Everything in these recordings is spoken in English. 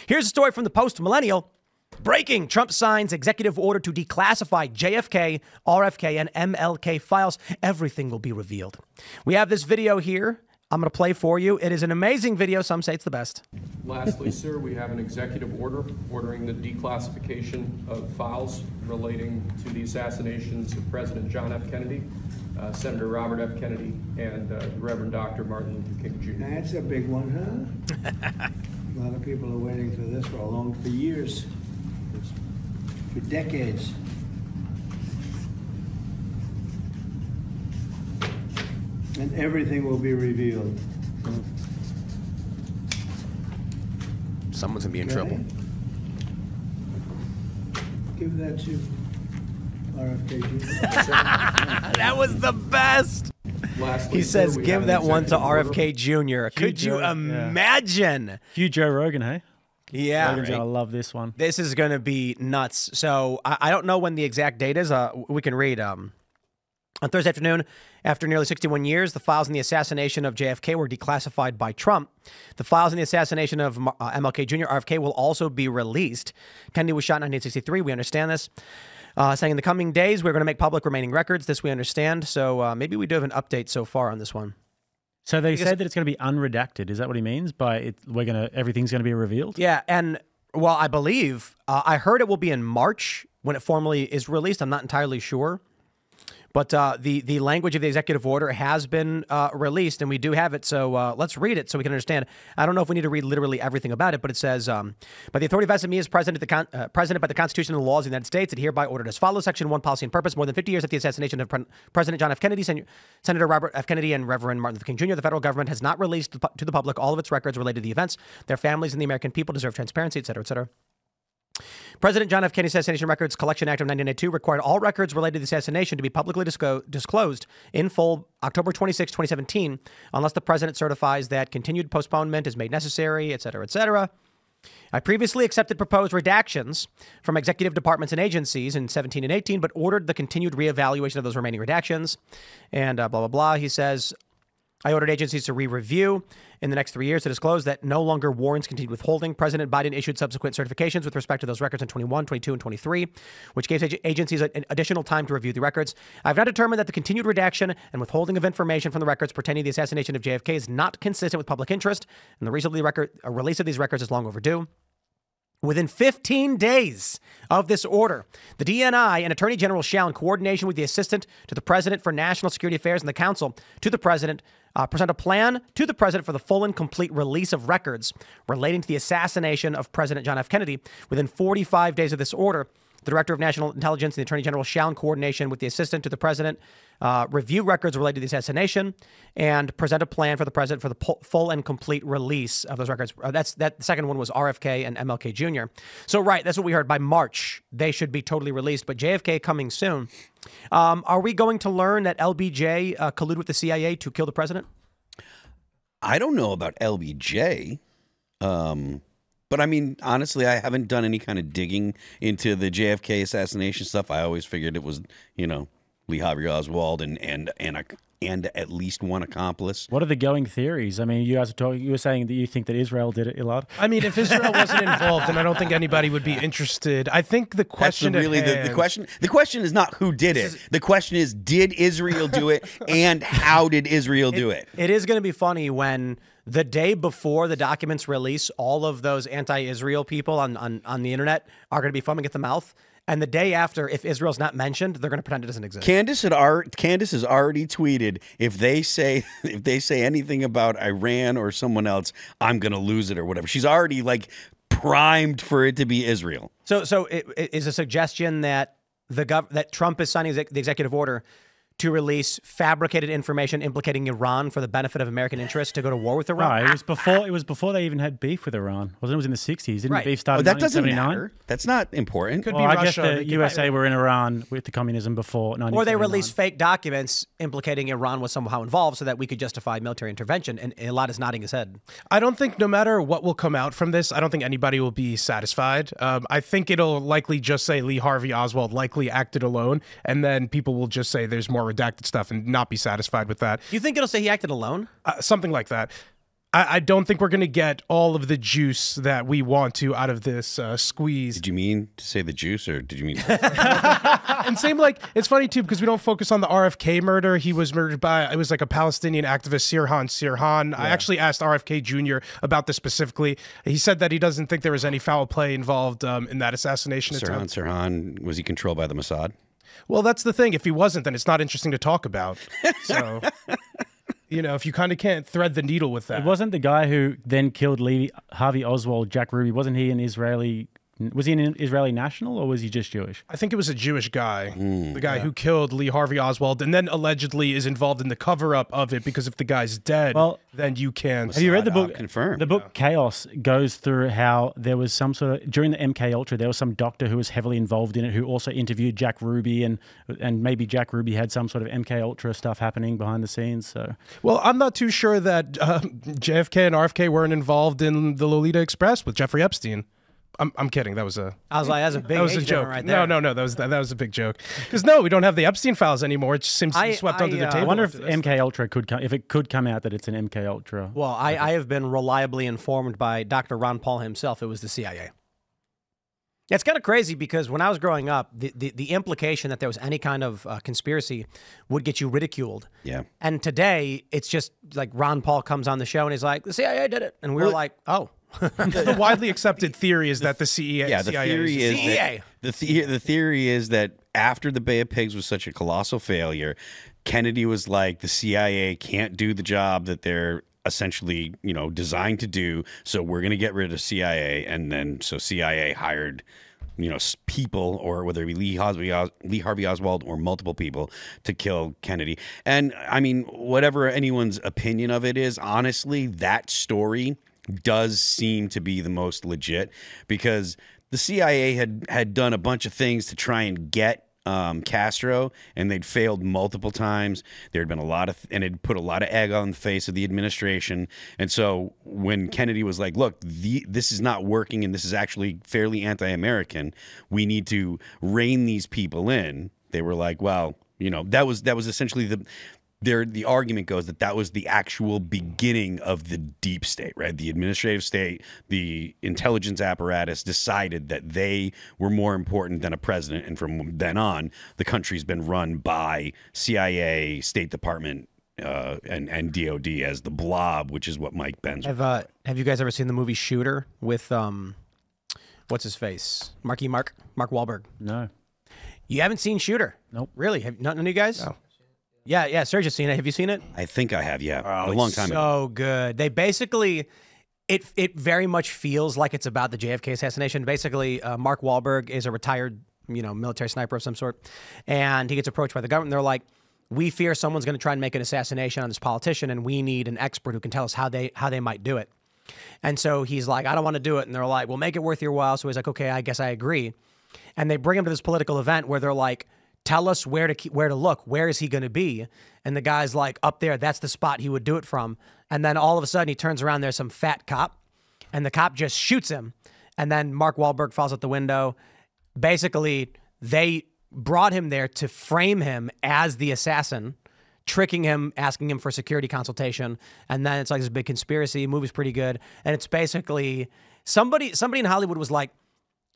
Here's a story from the Post-Millennial. Breaking: Trump signs executive order to declassify JFK, RFK, and MLK files. Everything will be revealed. We have this video here. I'm going to play for you. It is an amazing video. Some say it's the best. Lastly, sir, we have an executive order ordering the declassification of files relating to the assassinations of President John F. Kennedy, Senator Robert F. Kennedy, and Reverend Dr. Martin Luther King Jr. That's a big one, huh? A lot of people are waiting for this for years, for decades. And everything will be revealed. Someone's going to be in trouble. Give that to RFK Jr. That was the best. Lastly, He sir, says, we give have that an one to executive RFK Jr. Could you imagine? Hugh Joe Rogan, hey? Yeah. Rogan's going to love this one. This is going to be nuts. So I don't know when the exact date is. We can read. On Thursday afternoon, after nearly 61 years, the files in the assassination of JFK were declassified by Trump. The files in the assassination of MLK Jr., RFK, will also be released. Kennedy was shot in 1963. We understand this. Saying in the coming days, we're going to make public remaining records. This we understand. So maybe we do have an update so far on this one. So they said that it's going to be unredacted. Is that what he means by everything's going to be revealed? Yeah, and well, I believe I heard it will be in March when it formally is released. I'm not entirely sure. But the language of the executive order has been released, and we do have it. So let's read it so we can understand. I don't know if we need to read literally everything about it, but it says, by the authority vested in me as president by the Constitution and the laws of the United States, it hereby ordered as follows. Section 1, policy and purpose. More than 50 years after the assassination of President John F. Kennedy, Senator Robert F. Kennedy, and Reverend Martin Luther King Jr., the federal government has not released to the public all of its records related to the events. Their families and the American people deserve transparency, et cetera, et cetera. President John F. Kennedy Assassination Records Collection Act of 1992 required all records related to the assassination to be publicly disclosed in full October 26, 2017, unless the president certifies that continued postponement is made necessary, et cetera, et cetera. I previously accepted proposed redactions from executive departments and agencies in 17 and 18, but ordered the continued reevaluation of those remaining redactions. And blah, blah, blah. He says, I ordered agencies to re-review in the next 3 years to disclose that no longer warrants continued withholding. President Biden issued subsequent certifications with respect to those records in 21, 22, and 23, which gave agencies an additional time to review the records. I've now determined that the continued redaction and withholding of information from the records pertaining to the assassination of JFK is not consistent with public interest, and the release of these records is long overdue. Within 15 days of this order, the DNI and Attorney General shall, in coordination with the Assistant to the President for National Security Affairs and the Counsel to the President, present a plan to the President for the full and complete release of records relating to the assassination of President John F. Kennedy. Within 45 days of this order, the Director of National Intelligence and the Attorney General shall, in coordination with the Assistant to the President, review records related to the assassination and present a plan for the President for the full and complete release of those records. The second one was RFK and MLK Jr. So, right, that's what we heard. By March, they should be totally released, but JFK coming soon. Are we going to learn that LBJ colluded with the CIA to kill the president? I don't know about LBJ. But I mean, honestly, I haven't done any kind of digging into the JFK assassination stuff. I always figured it was, you know, Lee Harvey Oswald and at least one accomplice. What are the going theories? I mean, you guys are talking. You were saying that you think that Israel did it, Elad. I mean, if Israel wasn't involved, then I don't think anybody would be interested. I think the question the question is not who did it. The question is, did Israel do it, and how did Israel do it? It is going to be funny when the day before the documents release, all of those anti-Israel people on the internet are going to be foaming at the mouth. And the day after, if Israel's not mentioned, they're going to pretend it doesn't exist. Candace has already tweeted, if they say anything about Iran or someone else, I'm going to lose it or whatever. She's already like primed for it to be Israel. So it is a suggestion that that Trump is signing the executive order to release fabricated information implicating Iran for the benefit of American interests to go to war with Iran. No, it was before they even had beef with Iran. It was in the 60s. Didn't the beef start in that doesn't 1979? matter. That's not important. Could Well, be I Russia. guess the USA were in Iran with the communism before 1979. Or they release fake documents implicating Iran was somehow involved so that we could justify military intervention. And Elad is nodding his head. I don't think no matter what will come out from this, I don't think anybody will be satisfied. I think it'll likely just say Lee Harvey Oswald likely acted alone, and then people will just say there's more redacted stuff and not be satisfied with that. You think it'll say he acted alone? Something like that. I don't think we're going to get all of the juice that we want to out of this squeeze. Did you mean to say the juice, or did you mean? And same, like, it's funny too because we don't focus on the RFK murder. He was murdered by, it was like a Palestinian activist, Sirhan. Yeah. I actually asked RFK Jr. about this specifically. He said that he doesn't think there was any foul play involved in that assassination attempt. Sirhan, was he controlled by the Mossad? Well, that's the thing. If he wasn't, then it's not interesting to talk about. So, you know, if you kind of can't thread the needle with that. It wasn't the guy who then killed Harvey Oswald, Jack Ruby. Wasn't he an Israeli? Was he an Israeli national, or was he just Jewish? I think it was a Jewish guy, the guy who killed Lee Harvey Oswald, and then allegedly is involved in the cover-up of it, because if the guy's dead, then you can't. Have you read the book? Confirmed. The book Chaos goes through how there was some sort of, during the MK Ultra, there was some doctor who was heavily involved in it, who also interviewed Jack Ruby, and maybe Jack Ruby had some sort of MK Ultra stuff happening behind the scenes. So, well, I'm not too sure that JFK and RFK weren't involved in the Lolita Express with Jeffrey Epstein. I'm kidding. That was a. I was like, that's a big. That was a joke. Right there. No. That was a big joke. Because no, we don't have the Epstein files anymore. It just seems to be swept under the table. I wonder if MK Ultra could come. If it could come out that it's an MK Ultra. Well, I have been reliably informed by Dr. Ron Paul himself. It was the CIA. It's kind of crazy because when I was growing up, the implication that there was any kind of the would get you ridiculed. Yeah. And today, it's just like Ron Paul comes on the show and he's like, the CIA did it. And we're like, oh. The widely accepted theory is that the CIA. Yeah, the theory is CIA. The theory is that after the Bay of Pigs was such a colossal failure, Kennedy was like, the CIA can't do the job that they're essentially, designed to do. So we're going to get rid of CIA, and then so CIA hired, people, or whether it be Lee Harvey Oswald or multiple people to kill Kennedy. And I mean, whatever anyone's opinion of it is, honestly, that story does seem to be the most legit, because the CIA had done a bunch of things to try and get Castro, and they'd failed multiple times. There had been a lot of, and it put a lot of egg on the face of the administration. And so when Kennedy was like, look, this is not working, and this is actually fairly anti-American, we need to rein these people in. They were like, well, that was essentially the argument goes that was the actual beginning of the deep state, right? The administrative state, the intelligence apparatus decided that they were more important than a president. And from then on, the country's been run by CIA, State Department, and DOD as the blob, which is what Mike Benz. Have you guys ever seen the movie Shooter with, what's his face? Mark Wahlberg? No. You haven't seen Shooter? Nope. Really? None of you guys? No. Yeah, Serge has seen it. Have you seen it? I think I have, yeah. Oh, a long time ago. So good. They basically, it very much feels like it's about the JFK assassination. Basically, Mark Wahlberg is a retired, military sniper of some sort, and he gets approached by the government. They're like, we fear someone's going to try and make an assassination on this politician, and we need an expert who can tell us how they might do it. And so he's like, I don't want to do it. And they're like, well, make it worth your while. So he's like, okay, I guess I agree. And they bring him to this political event where they're like, tell us where to look. Where is he going to be? And the guy's like, up there, that's the spot he would do it from. And then all of a sudden he turns around, there's some fat cop, and the cop just shoots him. And then Mark Wahlberg falls out the window. Basically, they brought him there to frame him as the assassin, tricking him, asking him for security consultation. And then it's like this big conspiracy. The movie's pretty good. And it's basically somebody in Hollywood was like,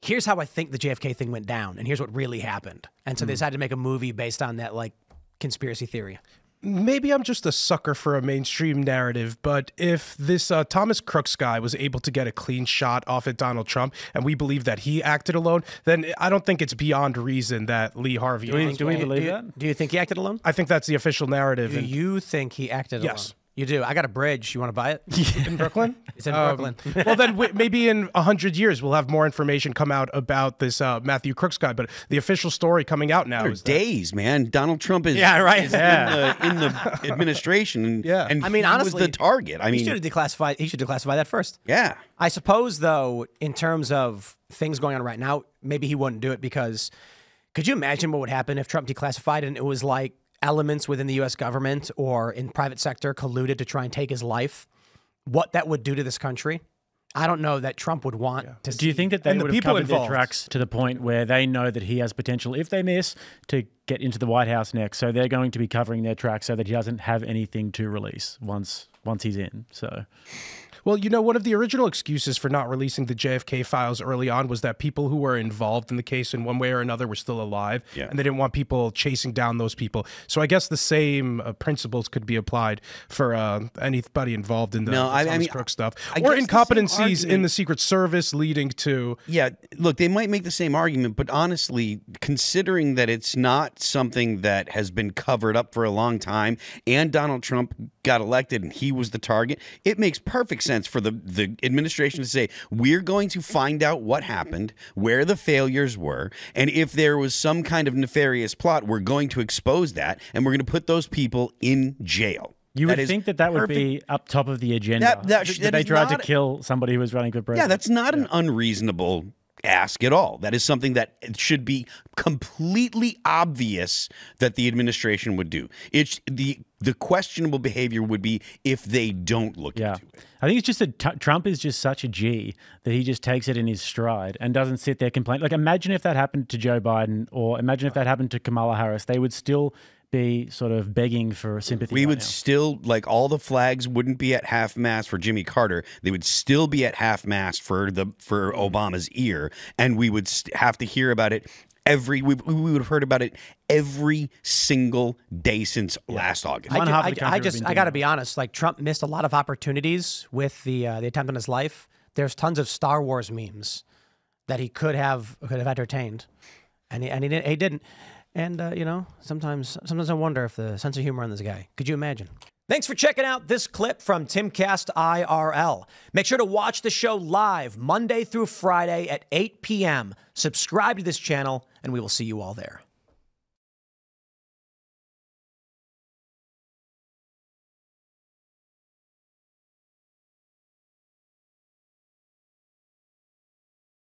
here's how I think the JFK thing went down, and here's what really happened. And so they decided to make a movie based on that, like, conspiracy theory. Maybe I'm just a sucker for a mainstream narrative, but if this Thomas Crooks guy was able to get a clean shot off at Donald Trump, and we believe that he acted alone, then I don't think it's beyond reason that Lee Harvey... Do we believe that? Do you think he acted alone? I think that's the official narrative. Do you think he acted alone? Yes. You do. I got a bridge. You want to buy it? In Brooklyn? It's in Brooklyn. Well, then maybe in 100 years we'll have more information come out about this Matthew Crooks guy. But the official story coming out now is days, man. Donald Trump is, is in the administration, and I mean, honestly, he was the target. I mean, he should declassify that first. Yeah. I suppose, though, in terms of things going on right now, maybe he wouldn't do it because could you imagine what would happen if Trump declassified and it was like elements within the U.S. government or in private sector colluded to try and take his life, what that would do to this country? I don't know that Trump would want to see. Do you think that they And the would have people covered their involved. tracks to the point where they know that he has potential, if they miss, to get into the White House next? So they're going to be covering their tracks so that he doesn't have anything to release once he's in. So. Well, you know, one of the original excuses for not releasing the JFK files early on was that people who were involved in the case in one way or another were still alive, and they didn't want people chasing down those people. So I guess the same principles could be applied for anybody involved in the Thomas Crook stuff, or incompetencies in the Secret Service leading to. Yeah, look, they might make the same argument, but honestly, considering that it's not something that has been covered up for a long time, and Donald Trump got elected and he was the target, it makes perfect sense for the administration to say, we're going to find out what happened, where the failures were, and if there was some kind of nefarious plot, we're going to expose that, and we're going to put those people in jail. You would think that would be up top of the agenda. That they tried to kill somebody who was running for president. Yeah, that's not an unreasonable ask at all. That is something that should be completely obvious that the administration would do. It's the questionable behavior would be if they don't look into it. I think it's just that Trump is just such a G that he just takes it in his stride and doesn't sit there complaining. Like, imagine if that happened to Joe Biden, or imagine if that happened to Kamala Harris. They would still be sort of begging for sympathy. We would still, like, all the flags wouldn't be at half-mast for Jimmy Carter. They would still be at half-mast for Obama's ear, and we would have to hear about it we would have heard about it every single day since last August. I got to be honest. Like, Trump missed a lot of opportunities with the attempt on his life. There's tons of Star Wars memes that he could have entertained, and he didn't. And you know, sometimes I wonder if the sense of humor in this guy. Could you imagine? Thanks for checking out this clip from Timcast IRL. Make sure to watch the show live Monday through Friday at 8 p.m. Subscribe to this channel, and we will see you all there.